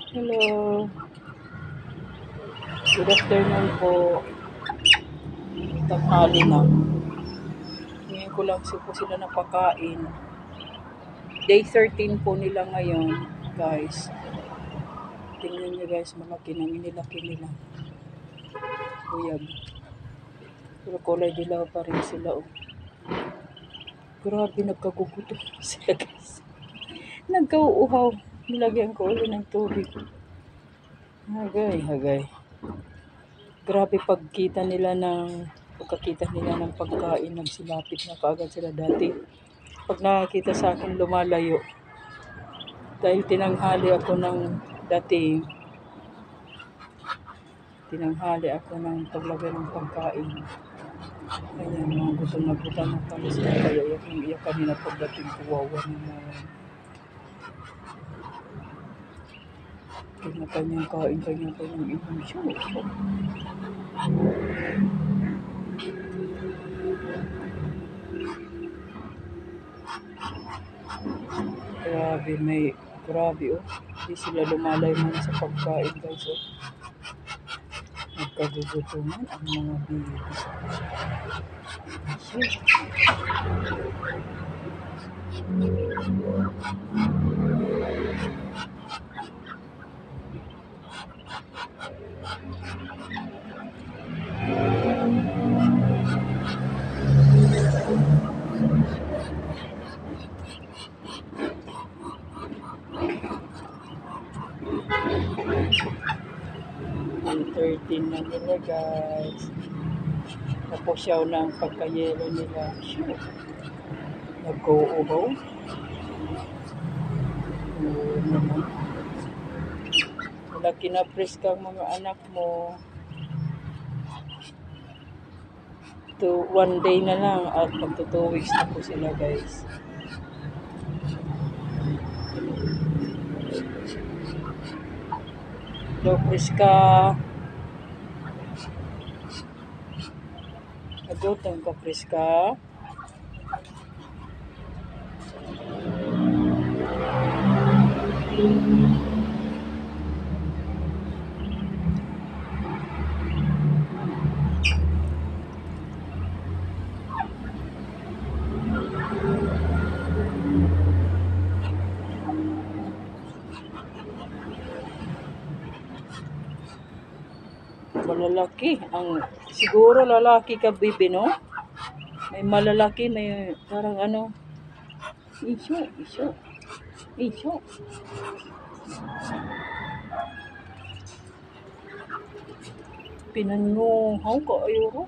Hello, good afternoon po. Tanghali na. Ngayon ko lang po sila napakain. Day 13 po nila ngayon, guys. Tingnan niyo guys, malaki na inilaki nila. Kuyab. Pero kulay dilaw pa rin sila. Oh. Grabe, nagkagugutom sila guys. Nagkauuhaw. Nilagyan ko ulit ng tubig. Hagay. Grabe pagkakita nila ng pagkain, nagsilapit na kaagad sila dati. Pag nakakita sa akin, lumalayo. Dahil tinanghali ako ng paglagay ng pagkain. Ayan, mga gutom na pala sila. Kaya iyak kanina pagdating, kawawa naman. Kanya-kanyang kain, kanya-kanyang inisyo. Grabe oh. Hindi sila lumalay muna sa pagkain guys oh. Nagkagugutuman ang mga babies. Shit. Day 13 na nila guys. Napusyaw na ang pagkayelo nila. Shoot. Nag-go-uhaw. Naman. Wala kinapres kang mga anak mo. To 1 day na lang at magto 2 weeks na po sila guys. Lopres ka. Nagutang ka, pres ka. Malalaki. Siguro lalaki ka, baby, no? May malalaki, may parang ano. Isyo. Pinanguhaw ka, ayoko.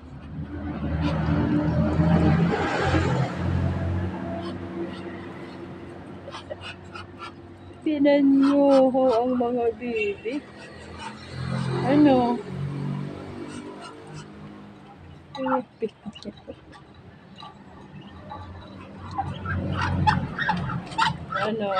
Pinanguhaw ang mga baby. Ano? Ano?